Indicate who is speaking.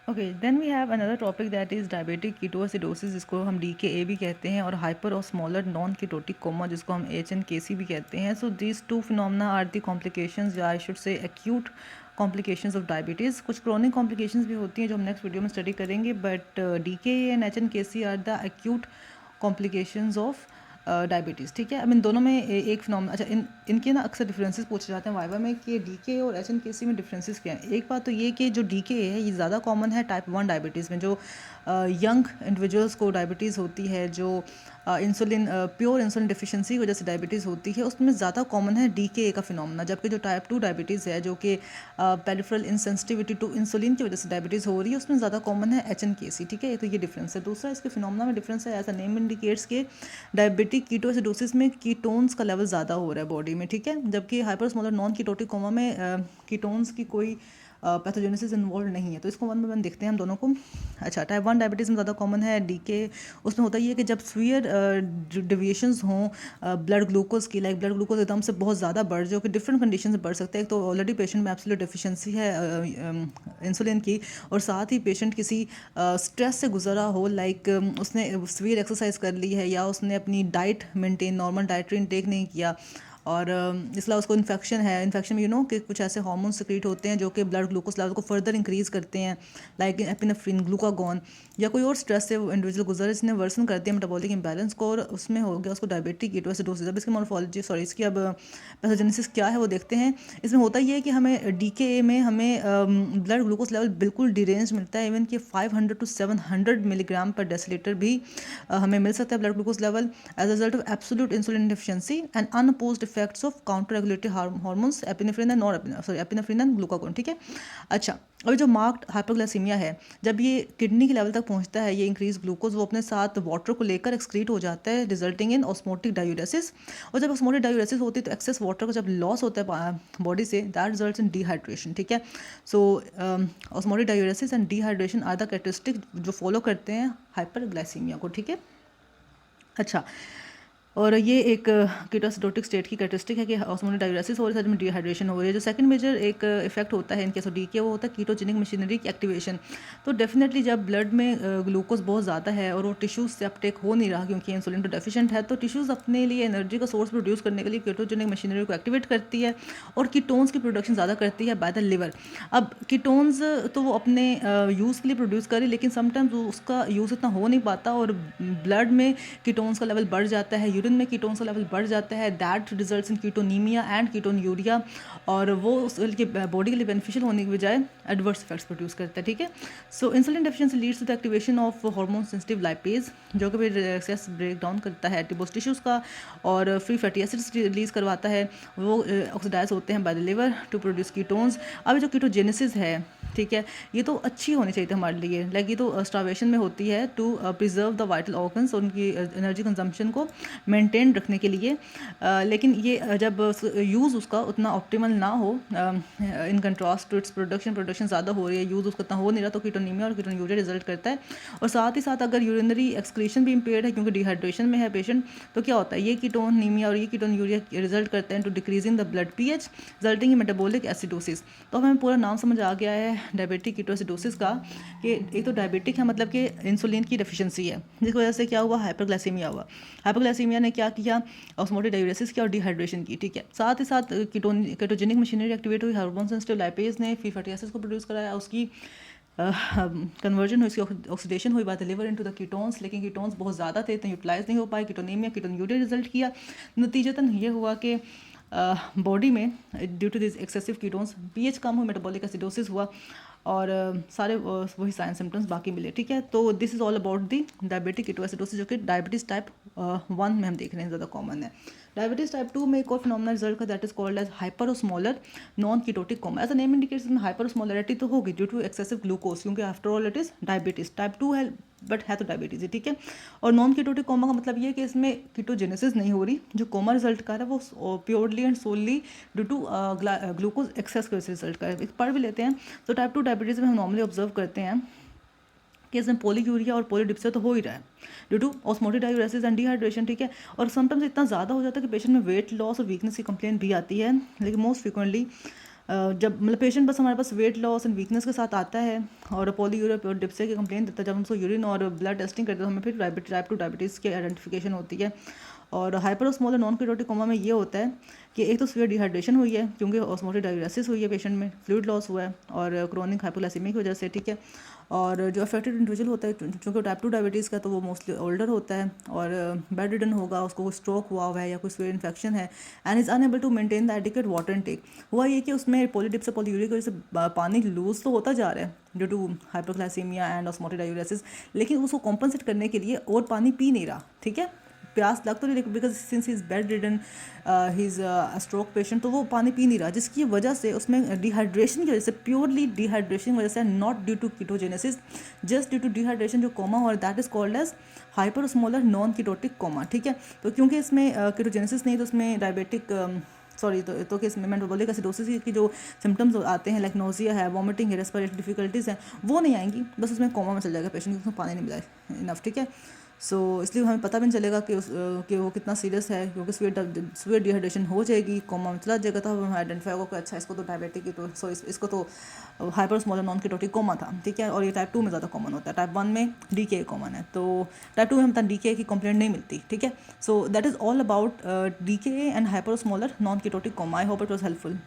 Speaker 1: Okay, then we have another topic that is diabetic ketoacidosis, जिसको हम DKA भी कहते हैं, और हाइपर और स्मॉलर नॉन कीटोटिक कोमा, जिसको हम HNKC भी कहते हैं. So these two phenomena are the complications, या I should say acute complications of diabetes. कुछ क्रोनिक कॉम्प्लिकेशंस भी होती हैं जो हम नेक्स्ट वीडियो में स्टडी करेंगे, but DKA and HNKC are the acute complications of diabetes. ठीक है, अब इन दोनों में एक फिनोमेना. अच्छा, इनके ना अक्सर डिफरेंसेस पूछे जाते हैं वाइवा में कि DKA और HNKC में डिफरेंसेस क्या हैं. एक बात तो ये कि जो DKA है ये ज़्यादा कॉमन है टाइप 1 डायबिटीज़ में, जो यंग इंडिविजुअल्स को डायबिटीज़ होती है, जो इंसुलिन प्योर इंसुलिन डिफिशिएंसी की वजह से डायबिटीज़ होती है, उसमें ज़्यादा कॉमन है DKA का फिनोमेना. जबकि जो टाइप 2 डायबिटीज़ है, जो कि पेरिफेरल इनसेंसिटिविटी टू इंसुलिन की वजह से डायबिटीज़ हो रही है, उसमें ज़्यादा कॉमन है HNKC. ठीक है, तो ये डिफरेंस है. दूसरा इसके फिनोमेना में डिफरेंस है, ऐसा नेम इंडिकेट्स के डायबिटिक कीटोएसिडोसिस में कीटोन्स का लेवल ज़्यादा हो रहा है बॉडी में. ठीक है, जबकि hyper osmolar non ketotic coma में कीटोन्स की कोई पैथोजेनेसिस इन्वॉल्व नहीं है. तो इसको वन बाय वन देखते हैं हम दोनों को. अच्छा, टाइप 1 डायबिटीज़ में ज़्यादा कॉमन है DK. उसमें होता ये है कि जब सीवियर डिविएशंस हों ब्लड ग्लूकोज की, लाइक ब्लड ग्लूकोज एकदम से बहुत ज़्यादा बढ़ जाए, कि डिफरेंट कंडीशन से बढ़ सकता है. एक तो ऑलरेडी पेशेंट में एब्सोल्यूट डिफिशिएंसी है इंसुलिन की, और साथ ही पेशेंट किसी स्ट्रेस से गुजरा हो, लाइक उसने सीवियर एक्सरसाइज कर ली है, या उसने अपनी diet maintain normal dietary intake नहीं किया, और इसलिए उसको इन्फेक्शन है. इन्फेक्शन में कि कुछ ऐसे हार्मोन सिक्रीट होते हैं जो कि ब्लड ग्लूकोज लेवल को फर्दर इंक्रीज़ करते हैं, लाइक एपिनेफ्रिन, ग्लूकागॉन, या कोई और स्ट्रेस से वो इंडिविजुअल गुजर, इसने वर्सन कर दिया मेटाबॉलिक इम्बैलेंस को, और उसमें हो गया उसको डायबिटिक कीटोएसिडोसिस. अब इसकी मॉर्फोलॉजी, सॉरी, इसकी अब पैथोजेनेसिस क्या है वो देखते हैं. इसमें होता ये है कि हमें DKA में हमें ब्लड ग्लूकोज लेवल बिल्कुल डिरेंज मिलता है, इवन कि 500 to 700 मिलीग्राम पर डेसीलीटर भी हमें मिल सकता है blood glucose level, as a result of absolute insulin deficiency and unopposed effects of counter regulatory hormones epinephrine and epinephrine and glucagon. ठीक है, अच्छा, अभी जो मार्क्ड हाइपोग्लाइसीमिया है, जब ये किडनी के लेवल तक पहुंचता है, ये इंक्रीज ग्लूकोज, वो अपने साथ वाटर को लेकर एक्सक्रीट हो जाता है, रिजल्टिंग इन ऑस्मोटिक डायूरेसिस. और जब ऑस्मोटिक डायूरेसिस होती है तो एक्सेस वाटर का जब लॉस होता है बॉडी से, दैट रिजल्ट्स इन डिहाइड्रेशन. ठीक है, so osmotic diuresis and dehydration are the characteristic जो फॉलो करते हैं हाइपरग्लाइसीमिया को. ठीक है, अच्छा, और ये एक कीटोएसिडोटिक स्टेट की कैरेक्टरिस्टिक है कि ऑस्मोटिक डायूरेसिस हो रही है, साथ में डिहाइड्रेशन हो रही है. जो सेकंड मेजर एक इफेक्ट होता है इनकेस ऑफ DKA, वो होता है कीटोजेनिक मशीनरी की एक्टिवेशन. तो डेफिनेटली जब ब्लड में ग्लूकोज बहुत ज़्यादा है और वो टिश्यूज से अपटेक हो नहीं रहा क्योंकि इंसुलिन तो डेफिशिएंट है, तो टिश्यूज़ अपने लिए एनर्जी का सोर्स प्रोड्यूस करने के लिए कीटोजेनिक मशीनरी को एक्टिवेट करती है, और कीटोन्स की प्रोडक्शन ज़्यादा करती है बाय द लिवर. अब कीटोन्स तो वो अपने यूज़ के लिए प्रोड्यूस करे, लेकिन समटाइम्स उसका यूज़ इतना हो नहीं पाता, और ब्लड में कीटोन्स का लेवल बढ़ जाता है, यूरिन में कीटोन्स का लेवल बढ़ जाता है, that results in ketonaemia and ketonuria, और वो उसके बॉडी के लिए बेनिफिशियल होने की बजाय एडवर्स इफेक्ट्स प्रोड्यूस करता है. ठीक है, so insulin deficiency leads to the activation of hormone sensitive lipase, जो कि फिर एक्सेस ब्रेक डाउन करता है एडिपोज टिश्यूज़ का, और फ्री फैटी एसिड्स रिलीज करवाता है, वो ऑक्सीडाइज होते हैं by the liver to produce ketones. अब जो कीटोजेनेसिस है, ठीक है, ये तो अच्छी होनी चाहिए थी हमारे लिए, लाइक ये तो स्टार्वेशन में होती है to preserve the vital organs, उनकी एनर्जी कंजम्पशन को मेंटेन रखने के लिए. लेकिन ये जब यूज़ उसका उतना ऑप्टिमल ना हो, in contrast to its production ज़्यादा हो रही है, यूज़ उसका उतना हो नहीं रहा, तो कीटोनीमिया और कीटोन्यूरिया रिजल्ट करता है. और साथ ही साथ अगर यूरिनरी एक्सक्रीशन भी इम्पेयर्ड है क्योंकि डिहाइड्रेशन में है पेशेंट, तो क्या होता है, ये कीटोनीमिया और ये कीटोन्यूरिया रिजल्ट करते हैं to decreasing the blood pH, resulting in metabolic acidosis. तो हमें पूरा नाम समझ आ गया है डायबिटिक कीटोएसिडोसिस का, कि एक तो डायबिटिक है मतलब कि इंसुलिन की डेफिशिएंसी है, जिसकी वजह से क्या हुआ, हाइपरग्लाइसीमिया हुआ. हाइपरग्लाइसीमिया ने क्या किया, ऑस्मोटिक डायूरेसिस किया और डिहाइड्रेशन की. ठीक है, साथ ही साथ कीटोजेनिक मशीनरी एक्टिवेट हुई, हार्मोन सेंसिटिव लाइपेज ने फ्री फैटी एसिड्स को प्रोड्यूस कराया, उसकी कन्वर्जन हुई, इसकी ऑक्सीडेशन हुई bye the liver into the ketones, लेकिन कीटोन्स बहुत ज़्यादा थे तो यूटिलाइज नहीं हो पाए, कीटोनीमिया कीटोन्यूरिया रिजल्ट किया. नतीजतन ये हुआ कि बॉडी में due to this excessive ketones pH कम हुआ, मेटाबॉलिक एसिडोसिस हुआ, और सारे वही साइन सिम्टम्स बाकी मिले. ठीक है, तो this is all about the diabetic ketoacidosis, जो कि डायबिटीज़ टाइप 1 में हम देख रहे हैं ज़्यादा कॉमन है. डायबिटीज़ टाइप 2 में एक और फिनोमेना रिजल्ट का, that is called as hyper osmolar non ketotic coma. As a name indicates, में हाइपर स्मॉलरिटी तो होगी ड्यू टू एक्सेसिव ग्लूकोज, क्योंकि after all it is diabetes type 2 है, बट है तो डायबिटीज़. ठीक है, और नॉन कीटोटिक कोमा का मतलब ये है कि इसमें कीटोजेनेसिस नहीं हो रही, जो कोमा रिजल्ट का है वो purely and solely due to glucose excess के रिजल्ट का है. पढ़ भी लेते हैं. तो टाइप 2 डायबिटीज़ में हम नॉर्मली ऑब्जर्व करते हैं कि इसमें पॉलीयूरिया और पॉलीडिप्सिया तो हो ही रहा है due to osmotic diuresis and dehydration. ठीक है, और समटाइम्स इतना ज़्यादा हो जाता है कि पेशेंट में वेट लॉस और वीकनेस की कंप्लेन भी आती है, लेकिन मोस्ट फ्रिक्वेंटली जब मतलब पेशेंट बस हमारे पास वेट लॉस एंड वीकनेस के साथ आता है और पॉलीयूरिया और डिप्सिया की कंप्लेंट देता है, जब हम उसको यूरिन और ब्लड टेस्टिंग करते हैं तो हमें फिर टाइप 2 डायबिटीज़ की आइडेंटिफिकेशन होती है। और हाइपरओस्मोलर नॉन कीटोटिक कोमा में ये होता है कि एक तो सीवियर डिहाइड्रेशन हुई है क्योंकि ऑस्मोटिक डायग्रेसिस हुई है पेशेंट में, फ्लूइड लॉस हुआ है और क्रोनिक हाइपोग्लाइसेमिया की वजह से, ठीक है। और जो अफेक्टेड इंडिविजुअल होता है चूँकि टाइप 2 डायबिटीज़ का तो वो मोस्टली ओल्डर होता है और बेड रिडन होगा, उसको कोई स्ट्रोक हुआ हुआ है या कोई सीवियर इन्फेक्शन है and is unable to maintain the adequate water intake. हुआ ये कि उसमें पॉलीडिप्स से पॉलीयूरिया की वजह से पानी लूज तो होता जा रहा है due to hypoglycaemia and osmotic diuresis, लेकिन उसको कॉम्पनसेट करने के लिए और पानी पी नहीं रहा, ठीक है। प्यास लग तो नहीं, because since he is bed ridden, he is stroke patient, तो वो पानी पी नहीं रहा, जिसकी वजह से उसमें डिहाइड्रेशन की वजह से, प्योरली डिहाइड्रेशन की वजह से, not due to ketogenesis, just due to dehydration जो कोमा और that is called as hyperosmolar non ketotic coma, ठीक है। तो क्योंकि इसमें कीटोजेनेसिस नहीं तो उसमें डायबिटिक सॉरी तो कि इसमें मेटाबॉलिक एसिडोसिस की जो सिम्टम्स आते हैं लाइक नोजिया है, वॉमिटिंग है, रेस्पिरेटरी डिफिकल्टीज़ हैं, वो नहीं आएंगी, बस उसमें कोमा में चल जाएगा पेशेंट, उसमें पानी नहीं मिला इनफ, ठीक है। सो इसलिए हमें पता भी नहीं चलेगा कि वो कितना सीरियस है, क्योंकि सीवियर डिहाइड्रेशन हो जाएगी, कोमा में चला जाएगा, तो हमें आइडेंटिफाई होगा कि अच्छा इसको तो डायबिटिक की, तो सो इसको तो हाइपरस्मॉलर नॉन कीटोटिक कोमा था, ठीक है। और ये टाइप 2 में ज़्यादा कॉमन होता है, टाइप 1 में DKA कॉमन है, तो टाइप 2 में हम DKA की कंप्लेंट नहीं मिलती, ठीक है। So that is all about DKA and hyperosmolar non ketotic coma. I hope it was helpful.